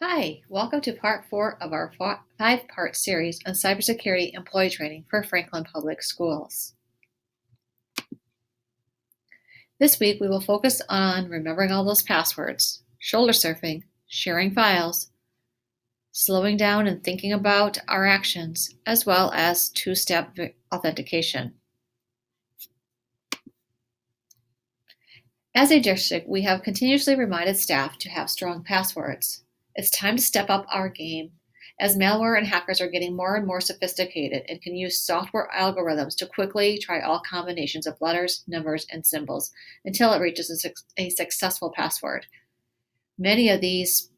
Hi, welcome to part 4 of our 5-part series on cybersecurity employee training for Franklin Public Schools. This week we will focus on remembering all those passwords, shoulder surfing, sharing files, slowing down and thinking about our actions, as well as two-step authentication. As a district, we have continuously reminded staff to have strong passwords. It's time to step up our game, as malware and hackers are getting more and more sophisticated and can use software algorithms to quickly try all combinations of letters, numbers, and symbols until it reaches a successful password. Many of these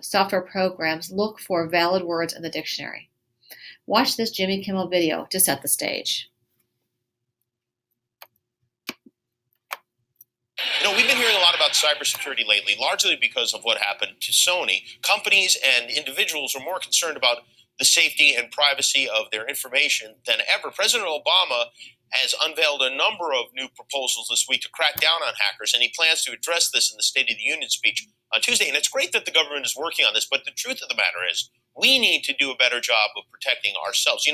software programs look for valid words in the dictionary. Watch this Jimmy Kimmel video to set the stage. We've been hearing a lot about cybersecurity lately, largely because of what happened to Sony. Companies and individuals are more concerned about the safety and privacy of their information than ever. President Obama has unveiled a number of new proposals this week to crack down on hackers, and he plans to address this in the State of the Union speech on Tuesday. And it's great that the government is working on this, but the truth of the matter is we need to do a better job of protecting ourselves.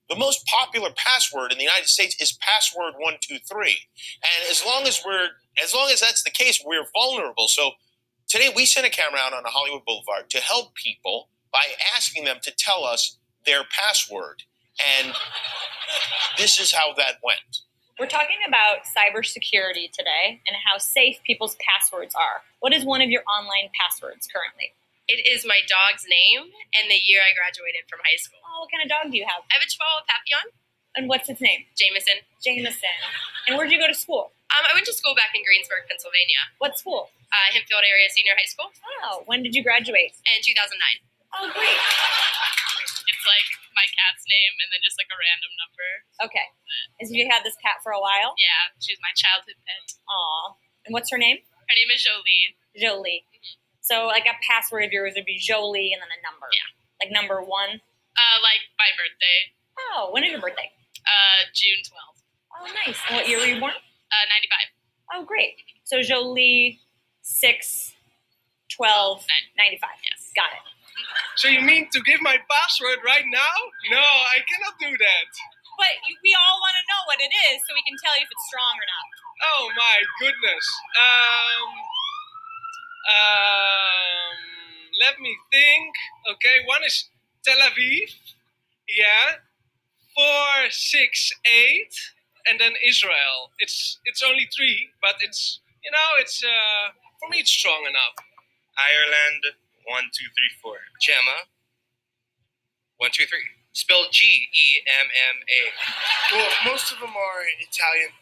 The most popular password in the United States is password 123. And as long as that's the case, we're vulnerable. So today we sent a camera out on Hollywood Boulevard to help people by asking them to tell us their password. And this is how that went. We're talking about cybersecurity today and how safe people's passwords are. What is one of your online passwords currently? It is my dog's name and the year I graduated from high school. Oh, what kind of dog do you have? I have a Chihuahua Papillon. And what's its name? Jameson. Jameson. And where did you go to school? I went to school back in Greensburg, Pennsylvania. What school? Hempfield Area Senior High School. Oh, when did you graduate? In 2009. Oh, great. It's like my cat's name and then just like a random number. Okay. And so you had this cat for a while? Yeah, she's my childhood pet. Aw. And what's her name? Her name is Jolie. Jolie. So like a password of yours would be Jolie and then a number. Yeah. Like number 1? Like my birthday. Oh, when is your birthday? June 12th. Oh, nice. And what year were you born? 95. Oh, great. So Jolie, 6, 12, 95. Yes. Got it. So you mean to give my password right now? No, I cannot do that. But we all want to know what it is so we can tell you if it's strong or not. Oh my goodness. Let me think. Okay, one is Tel Aviv. Yeah. 4, 6, 8, and then Israel. It's only 3, but it's for me it's strong enough. Ireland, 1, 2, 3, 4. Gemma, 1, 2, 3. Spelled Gemma. Well, most of them are Italian.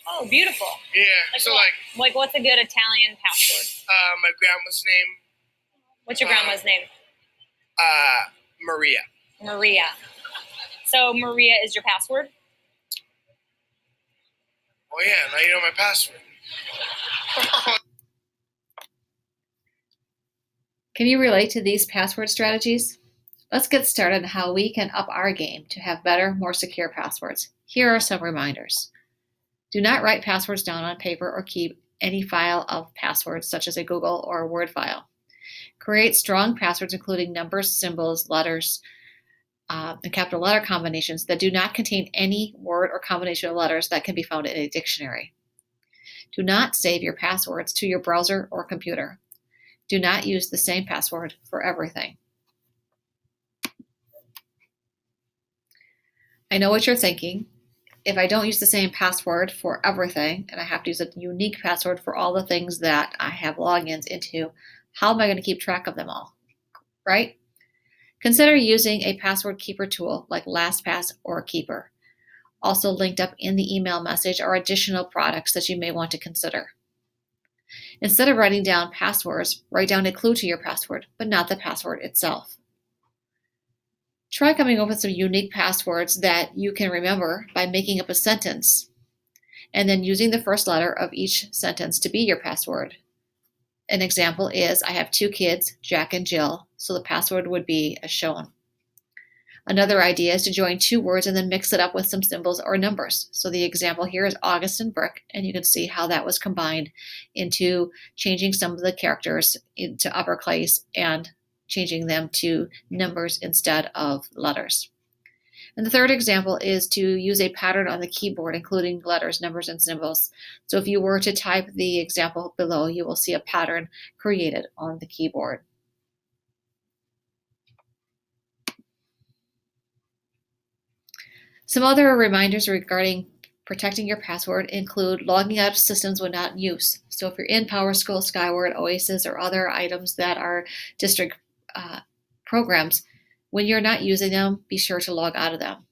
Oh, beautiful. Yeah. Like what's a good Italian password? My grandma's name. What's your grandma's name? Maria. Maria. So Maria is your password? Oh yeah, now you know my password. Can you relate to these password strategies? Let's get started on how we can up our game to have better, more secure passwords. Here are some reminders. Do not write passwords down on paper or keep any file of passwords such as a Google or a Word file. Create strong passwords including numbers, symbols, letters, and capital letter combinations that do not contain any word or combination of letters that can be found in a dictionary. Do not save your passwords to your browser or computer. Do not use the same password for everything. I know what you're thinking. If I don't use the same password for everything, and I have to use a unique password for all the things that I have logins into, how am I going to keep track of them all? Right? Consider using a password keeper tool like LastPass or Keeper. Also linked up in the email message are additional products that you may want to consider. Instead of writing down passwords, write down a clue to your password, but not the password itself. Try coming up with some unique passwords that you can remember by making up a sentence and then using the first letter of each sentence to be your password. An example is, I have 2 kids, Jack and Jill, so the password would be as shown. Another idea is to join 2 words and then mix it up with some symbols or numbers. So the example here is August and Brick, and you can see how that was combined into changing some of the characters into uppercase and changing them to numbers instead of letters. And the third example is to use a pattern on the keyboard, including letters, numbers, and symbols. So if you were to type the example below, you will see a pattern created on the keyboard. Some other reminders regarding protecting your password include logging out of systems when not in use. So if you're in PowerSchool, Skyward, Oasis, or other items that are district programs, when you're not using them, be sure to log out of them.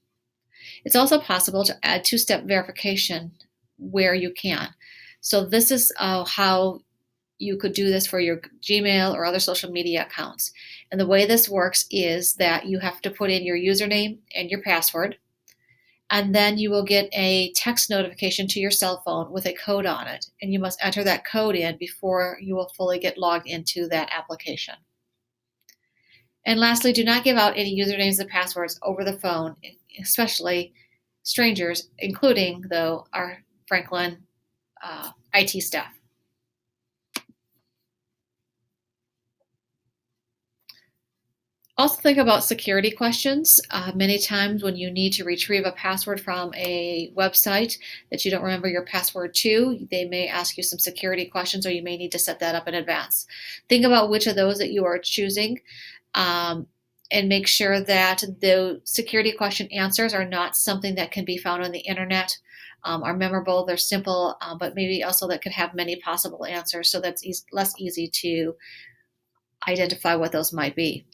It's also possible to add two-step verification where you can. So this is how you could do this for your Gmail or other social media accounts. And the way this works is that you have to put in your username and your password, and then you will get a text notification to your cell phone with a code on it. And you must enter that code in before you will fully get logged into that application. And lastly, do not give out any usernames and passwords over the phone, especially strangers, including, though, our Franklin IT staff. Also think about security questions. Many times when you need to retrieve a password from a website that you don't remember your password to, they may ask you some security questions, or you may need to set that up in advance. Think about which of those that you are choosing, and make sure that the security question answers are not something that can be found on the internet, are memorable, they're simple, but maybe also that could have many possible answers, so that's less easy to identify what those might be.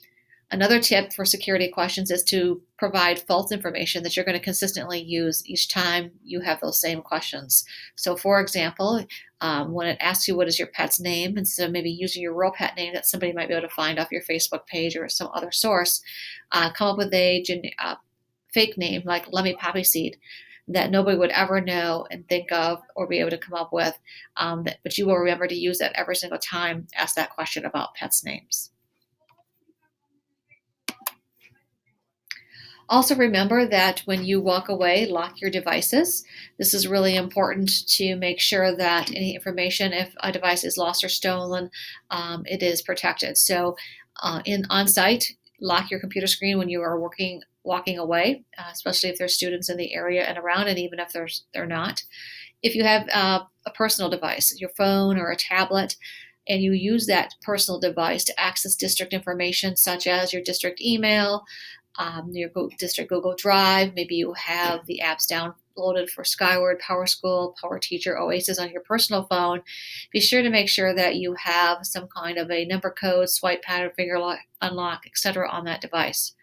Another tip for security questions is to provide false information that you're going to consistently use each time you have those same questions. So for example, when it asks you what is your pet's name, instead of maybe using your real pet name that somebody might be able to find off your Facebook page or some other source, come up with a fake name like Lemmy Poppyseed that nobody would ever know and think of or be able to come up with, but you will remember to use that every single time ask that question about pets' names. Also remember that when you walk away, lock your devices. This is really important to make sure that any information, if a device is lost or stolen, it is protected. So on-site, lock your computer screen when you are walking away, especially if there's students in the area and around, and even if they're not. If you have a personal device, your phone or a tablet, and you use that personal device to access district information such as your district email, your district Google Drive, maybe you have the apps downloaded for Skyward, PowerSchool, PowerTeacher, Oasis on your personal phone, be sure to make sure that you have some kind of a number code, swipe pattern, finger lock, unlock, etc. on that device.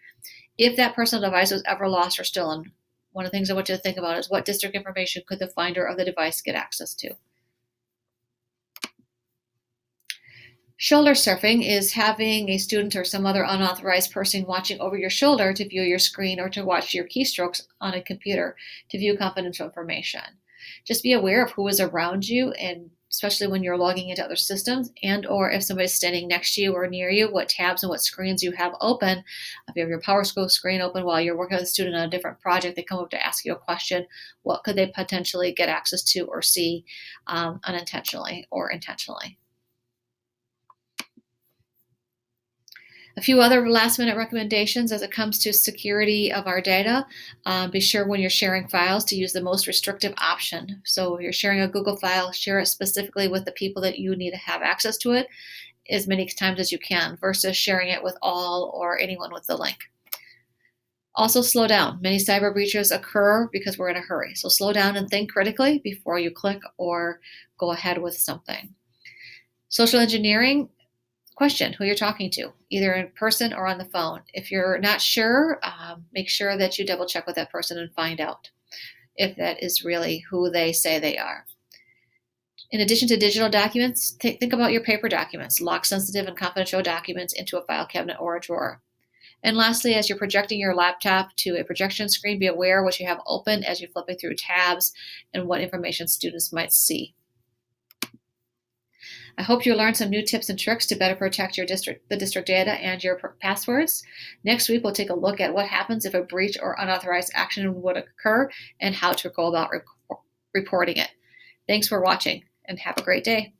If that personal device was ever lost or stolen, one of the things I want you to think about is what district information could the finder of the device get access to. Shoulder surfing is having a student or some other unauthorized person watching over your shoulder to view your screen or to watch your keystrokes on a computer to view confidential information. Just be aware of who is around you, and especially when you're logging into other systems, and or if somebody's standing next to you or near you, what tabs and what screens you have open. If you have your PowerSchool screen open while you're working with a student on a different project, they come up to ask you a question, what could they potentially get access to or see unintentionally or intentionally? A few other last-minute recommendations as it comes to security of our data. Be sure when you're sharing files to use the most restrictive option. So if you're sharing a Google file, share it specifically with the people that you need to have access to it as many times as you can versus sharing it with all or anyone with the link. Also slow down. Many cyber breaches occur because we're in a hurry. So slow down and think critically before you click or go ahead with something. Social engineering. Question who you're talking to, either in person or on the phone. If you're not sure, make sure that you double check with that person and find out if that is really who they say they are. In addition to digital documents, think about your paper documents. Lock sensitive and confidential documents into a file cabinet or a drawer. And lastly, as you're projecting your laptop to a projection screen, be aware what you have open as you're flipping through tabs and what information students might see. I hope you learned some new tips and tricks to better protect the district data and your passwords. Next week, we'll take a look at what happens if a breach or unauthorized action would occur and how to go about reporting it. Thanks for watching and have a great day.